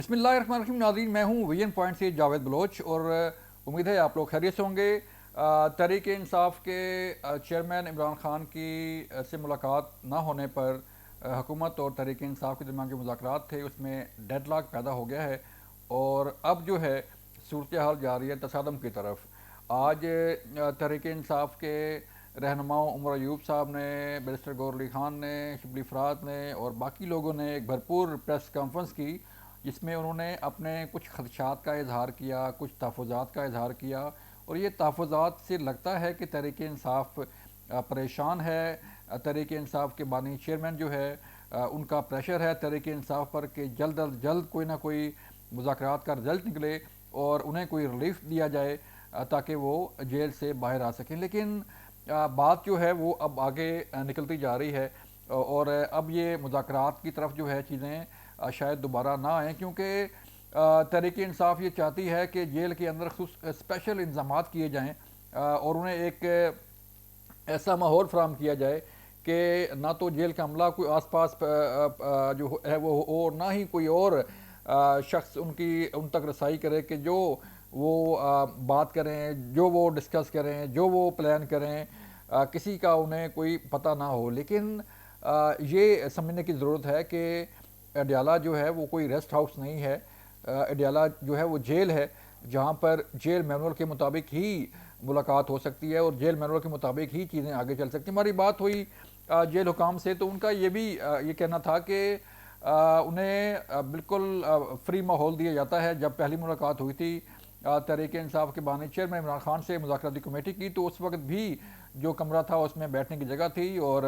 بسم اللہ الرحمن الرحیم ناظرین، میں ہوں ویژن پوائنٹ سے جاوید بلوچ اور امید ہے آپ لوگ خیریت سے ہوں گے۔ تحریک انصاف کے چیئرمین عمران خان کی سے ملاقات نہ ہونے پر حکومت اور تحریک انصاف کے درمیان جو مذاکرات تھے اس میں ڈیڈ لاک پیدا ہو گیا ہے اور اب جو ہے صورتحال جا رہی ہے تصادم کی طرف۔ آج تحریک انصاف کے رہنماؤں عمر ایوب صاحب نے، بیرسٹر گور علی خان نے، شبلی فرات نے اور باقی لوگوں نے ایک بھرپور پریس کانفرنس کی جس میں انہوں نے اپنے کچھ خدشات کا اظہار کیا، کچھ تحفظات کا اظہار کیا، اور یہ تحفظات سے لگتا ہے کہ تحریک انصاف پریشان ہے۔ تحریک انصاف کے بانی چیئرمین جو ہے ان کا پریشر ہے تحریک انصاف پر کہ جلد از جلد کوئی نہ کوئی مذاکرات کا رزلٹ نکلے اور انہیں کوئی ریلیف دیا جائے تاکہ وہ جیل سے باہر آ سکیں۔ لیکن بات جو ہے وہ اب آگے نکلتی جا رہی ہے اور اب یہ مذاکرات کی طرف جو ہے چیزیں شاید دوبارہ نہ آئیں، کیونکہ تحریک انصاف یہ چاہتی ہے کہ جیل کے اندر اسپیشل انتظامات کیے جائیں اور انہیں ایک ایسا ماحول فراہم کیا جائے کہ نہ تو جیل کا عملہ کوئی آس پاس جو ہے وہ ہو، اور نہ ہی کوئی اور شخص ان تک رسائی کرے کہ جو وہ بات کریں، جو وہ ڈسکس کریں، جو وہ پلان کریں، کسی کا انہیں کوئی پتہ نہ ہو۔ لیکن یہ سمجھنے کی ضرورت ہے کہ اڈیالہ جو ہے وہ کوئی ریسٹ ہاؤس نہیں ہے، اڈیالہ جو ہے وہ جیل ہے جہاں پر جیل مینول کے مطابق ہی ملاقات ہو سکتی ہے اور جیل مینول کے مطابق ہی چیزیں آگے چل سکتی ہیں۔ ہماری بات ہوئی جیل حکام سے تو ان کا یہ بھی یہ کہنا تھا کہ انہیں بالکل فری ماحول دیا جاتا ہے۔ جب پہلی ملاقات ہوئی تھی تحریک انصاف کے بانی چیئرمین عمران خان سے مذاکراتی کمیٹی کی تو اس وقت بھی جو کمرہ تھا اس میں بیٹھنے کی جگہ تھی اور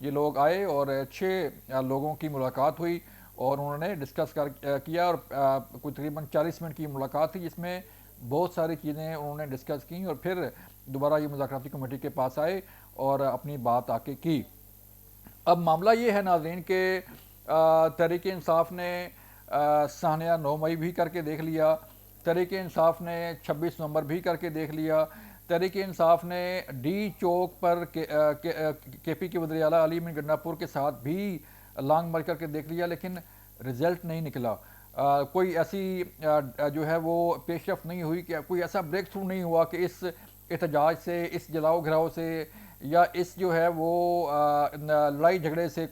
یہ لوگ آئے اور 6 لوگوں کی ملاقات ہوئی اور انہوں نے ڈسکس کیا اور کوئی تقریباً 40 منٹ کی ملاقات تھی جس میں بہت ساری چیزیں انہوں نے ڈسکس کیں اور پھر دوبارہ یہ مذاکراتی کمیٹی کے پاس آئے اور اپنی بات آ کے کی۔ اب معاملہ یہ ہے ناظرین کہ تحریک انصاف نے سانحہ 9 مئی بھی کر کے دیکھ لیا، تحریک انصاف نے 26 نومبر بھی کر کے دیکھ لیا، تحریک انصاف نے ڈی چوک پر کے پی کے وزیر اعلیٰ علی امین گنڈا پور کے ساتھ بھی لانگ مارچ کر کے دیکھ لیا، لیکن رزلٹ نہیں نکلا۔ کوئی ایسی جو ہے وہ پیش رفت نہیں ہوئی، کہ کوئی ایسا بریک تھرو نہیں ہوا کہ اس احتجاج سے، اس جلاؤ گھراؤ سے یا اس جو ہے وہ لڑائی جھگڑے سے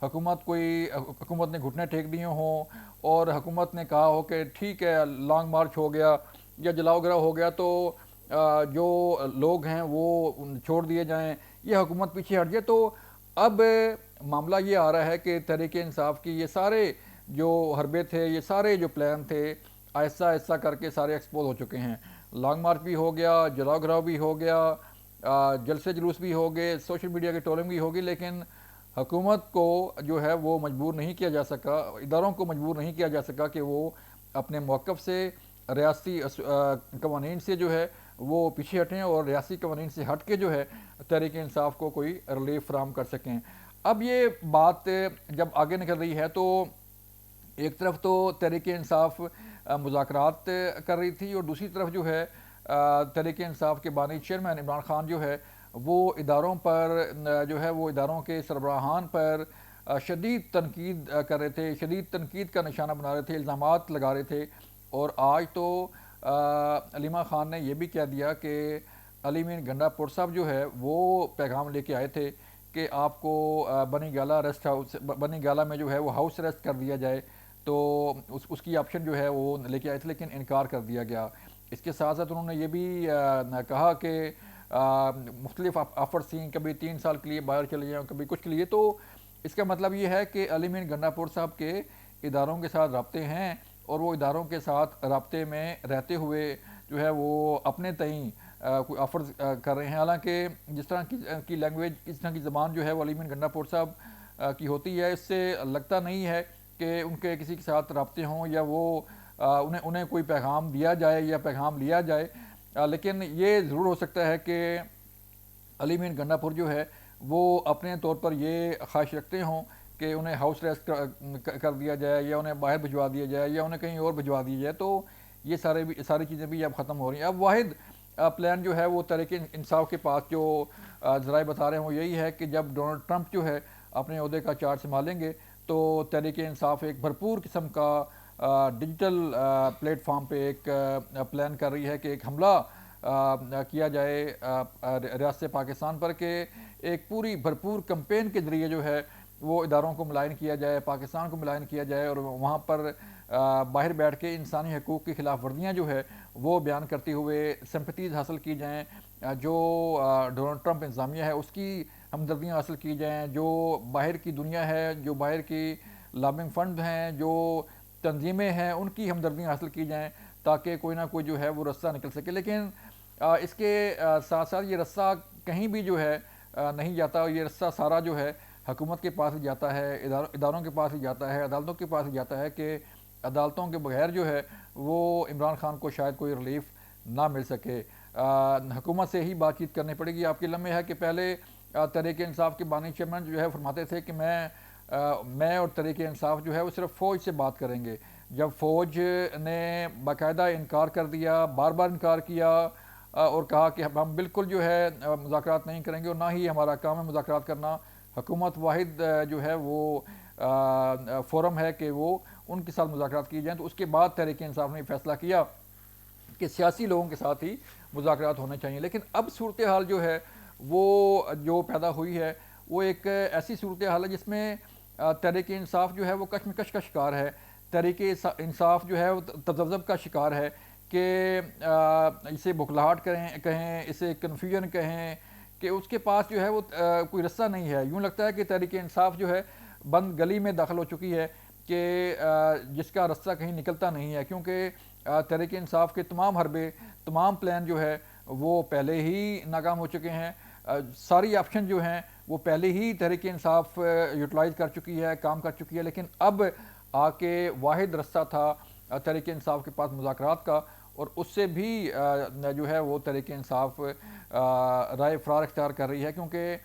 حکومت نے گھٹنے ٹیک دیے ہوں اور حکومت نے کہا ہو کہ ٹھیک ہے لانگ مارچ ہو گیا یا جلاؤ گھراؤ ہو گیا تو جو لوگ ہیں وہ چھوڑ دیے جائیں، یہ حکومت پیچھے ہٹ جائے۔ تو اب معاملہ یہ آ رہا ہے کہ تحریک انصاف کی یہ سارے جو حربے تھے، یہ سارے جو پلان تھے، آہستہ آہستہ کر کے سارے ایکسپوز ہو چکے ہیں۔ لانگ مارچ بھی ہو گیا، جلاؤ گھراؤ بھی ہو گیا، جلسے جلوس بھی ہو گئے، سوشل میڈیا کی ٹرولنگ بھی ہوگی، لیکن حکومت کو جو ہے وہ مجبور نہیں کیا جا سکا، اداروں کو مجبور نہیں کیا جا سکا کہ وہ اپنے موقف سے، ریاستی قوانین سے جو ہے وہ پیچھے ہٹیں اور ریاستی قوانین سے ہٹ کے جو ہے تحریک انصاف کو کوئی ریلیف فراہم کر سکیں۔ اب یہ بات جب آگے نکل رہی ہے تو ایک طرف تو تحریک انصاف مذاکرات کر رہی تھی اور دوسری طرف جو ہے تحریک انصاف کے بانی چیئرمین عمران خان جو ہے وہ اداروں پر جو ہے وہ اداروں کے سربراہان پر شدید تنقید کر رہے تھے، شدید تنقید کا نشانہ بنا رہے تھے، الزامات لگا رہے تھے۔ اور آج تو علیمہ خان نے یہ بھی کہہ دیا کہ علی امین گنڈا پور صاحب جو ہے وہ پیغام لے کے آئے تھے کہ آپ کو بنی گالہ میں جو ہے وہ ہاؤس اریسٹ کر دیا جائے، تو اس کی آپشن جو ہے وہ لے کے آئے تھے لیکن انکار کر دیا گیا۔ اس کے ساتھ ساتھ انہوں نے یہ بھی کہا کہ مختلف آفرز تھیں، کبھی 3 سال کے لیے باہر چلے جائیں، کبھی کچھ کے لیے۔ تو اس کا مطلب یہ ہے کہ علی امین گنڈا پور صاحب کے اداروں کے ساتھ رابطے ہیں اور وہ اداروں کے ساتھ رابطے میں رہتے ہوئے جو ہے وہ اپنے تئیں کوئی آفرز کر رہے ہیں، حالانکہ جس طرح کی لینگویج، اس طرح کی زبان جو ہے وہ علی امین گنڈا پور صاحب کی ہوتی ہے، اس سے لگتا نہیں ہے کہ ان کے کسی کے ساتھ رابطے ہوں یا وہ انہیں کوئی پیغام دیا جائے یا پیغام لیا جائے۔ لیکن یہ ضرور ہو سکتا ہے کہ علی امین گنڈا پور جو ہے وہ اپنے طور پر یہ خواہش رکھتے ہوں کہ انہیں ہاؤس اریسٹ کر دیا جائے یا انہیں باہر بھجوا دیا جائے یا انہیں کہیں اور بھجوا دیا جائے۔ تو یہ ساری چیزیں بھی اب ختم ہو رہی ہیں۔ اب واحد پلان جو ہے وہ تحریک انصاف کے پاس جو ذرائع بتا رہے ہیں وہ یہی ہے کہ جب ڈونلڈ ٹرمپ جو ہے اپنے عہدے کا چارج سنبھالیں گے تو تحریک انصاف ایک بھرپور قسم کا ڈیجیٹل پلیٹ فارم پہ ایک پلان کر رہی ہے کہ ایک حملہ کیا جائے ریاست پاکستان پر، کہ ایک پوری بھرپور کمپین کے ذریعے جو ہے وہ اداروں کو ملائن کیا جائے، پاکستان کو ملائن کیا جائے، اور وہاں پر باہر بیٹھ کے انسانی حقوق کی خلاف ورزیاں جو ہے وہ بیان کرتے ہوئے سمپتیز حاصل کی جائیں، جو ڈونلڈ ٹرمپ انتظامیہ ہے اس کی ہمدردیاں حاصل کی جائیں، جو باہر کی دنیا ہے، جو باہر کی لابنگ فنڈ ہیں، جو تنظیمیں ہیں، ان کی ہمدردیاں حاصل کی جائیں تاکہ کوئی نہ کوئی جو ہے وہ رستہ نکل سکے۔ لیکن اس کے ساتھ ساتھ یہ رستہ کہیں بھی جو ہے نہیں جاتا، یہ رستہ سارا جو ہے حکومت کے پاس ہی جاتا ہے، اداروں کے پاس ہی جاتا ہے، عدالتوں کے پاس ہی جاتا ہے، کہ عدالتوں کے بغیر جو ہے وہ عمران خان کو شاید کوئی ریلیف نہ مل سکے۔ حکومت سے ہی بات چیت کرنی پڑے گی۔ آپ کے لمحے ہے کہ پہلے تحریک انصاف کے بانی چیئرمین جو ہے فرماتے تھے کہ میں اور تحریک انصاف جو ہے وہ صرف فوج سے بات کریں گے۔ جب فوج نے باقاعدہ انکار کر دیا، بار بار انکار کیا اور کہا کہ ہم بالکل جو ہے مذاکرات نہیں کریں گے اور نہ ہی ہمارا کام ہے مذاکرات کرنا، حکومت واحد جو ہے وہ فورم ہے کہ وہ ان کے ساتھ مذاکرات کی جائیں، تو اس کے بعد تحریک انصاف نے فیصلہ کیا کہ سیاسی لوگوں کے ساتھ ہی مذاکرات ہونے چاہیے۔ لیکن اب صورتحال جو ہے وہ جو پیدا ہوئی ہے وہ ایک ایسی صورتحال ہے جس میں تحریک انصاف جو ہے وہ کشمکش کا شکار ہے، تحریک انصاف جو ہے وہ تذبذب کا شکار ہے، کہ اسے بکھلاہٹ کہیں، اسے کنفیوژن کہیں، کہ اس کے پاس جو ہے وہ کوئی رستہ نہیں ہے۔ یوں لگتا ہے کہ تحریک انصاف جو ہے بند گلی میں داخل ہو چکی ہے، کہ جس کا رستہ کہیں نکلتا نہیں ہے، کیونکہ تحریک انصاف کے تمام حربے، تمام پلان جو ہے وہ پہلے ہی ناکام ہو چکے ہیں، ساری آپشن جو ہیں وہ پہلے ہی تحریک انصاف یوٹیلائز کر چکی ہے، کام کر چکی ہے۔ لیکن اب آ کے واحد رستہ تھا تحریک انصاف کے پاس مذاکرات کا، اور اس سے بھی جو ہے وہ تحریک انصاف رائے فرار اختیار کر رہی ہے، کیونکہ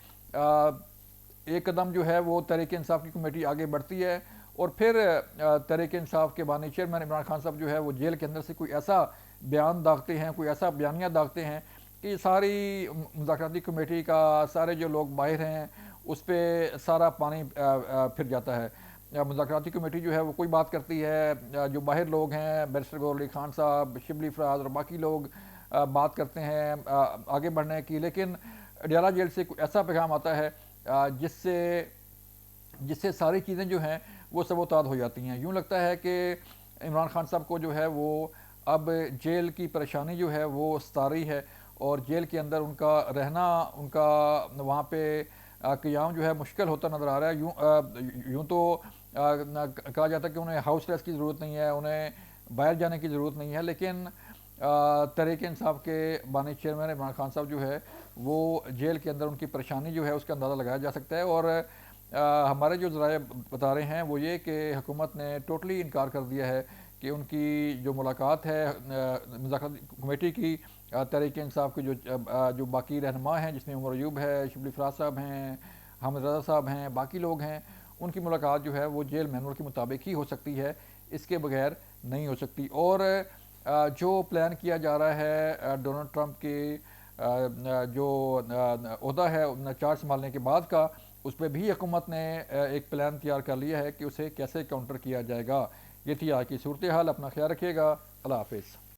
ایک قدم جو ہے وہ تحریک انصاف کی کمیٹی آگے بڑھتی ہے، اور پھر تحریک انصاف کے بانی چیئرمین عمران خان صاحب جو ہے وہ جیل کے اندر سے کوئی ایسا بیان داغتے ہیں، کوئی ایسا بیانیہ داغتے ہیں کہ ساری مذاکراتی کمیٹی کا، سارے جو لوگ باہر ہیں اس پہ سارا پانی پھر جاتا ہے۔ مذاکراتی کمیٹی جو ہے وہ کوئی بات کرتی ہے، جو باہر لوگ ہیں بیرسٹر گور علی خان صاحب، شبلی فراز اور باقی لوگ بات کرتے ہیں آگے بڑھنے کی، لیکن اڈیالہ جیل سے کوئی ایسا پیغام آتا ہے جس سے ساری چیزیں جو ہیں وہ سبوتاد ہو جاتی ہیں۔ یوں لگتا ہے کہ عمران خان صاحب کو جو ہے وہ اب جیل کی پریشانی جو ہے وہ ستا رہی ہے، اور جیل کے اندر ان کا رہنا، ان کا وہاں پہ قیام جو ہے مشکل ہوتا نظر آ رہا ہے۔ یوں تو کہا جاتا ہے کہ انہیں ہاؤس ریسٹ کی ضرورت نہیں ہے، انہیں باہر جانے کی ضرورت نہیں ہے، لیکن تحریک انصاف کے بانی چیئرمین عمران خان صاحب جو ہے وہ جیل کے اندر ان کی پریشانی جو ہے اس کا اندازہ لگایا جا سکتا ہے۔ اور ہمارے جو ذرائع بتا رہے ہیں وہ یہ کہ حکومت نے ٹوٹلی انکار کر دیا ہے کہ ان کی جو ملاقات ہے مذاکراتی کمیٹی کی، تحریک انصاف کے جو باقی رہنما ہیں، جس میں عمر ایوب ہے، شبلی فراز صاحب ہیں، حامد رضا صاحب ہیں، باقی لوگ ہیں، ان کی ملاقات جو ہے وہ جیل مینول کے مطابق ہی ہو سکتی ہے، اس کے بغیر نہیں ہو سکتی۔ اور جو پلان کیا جا رہا ہے ڈونلڈ ٹرمپ کی جو عہدہ ہے چارج سنبھالنے کے بعد کا، اس پہ بھی حکومت نے ایک پلان تیار کر لیا ہے کہ اسے کیسے کاؤنٹر کیا جائے گا۔ یہ تھی آج کی صورتحال۔ اپنا خیال رکھیے گا۔ اللہ حافظ۔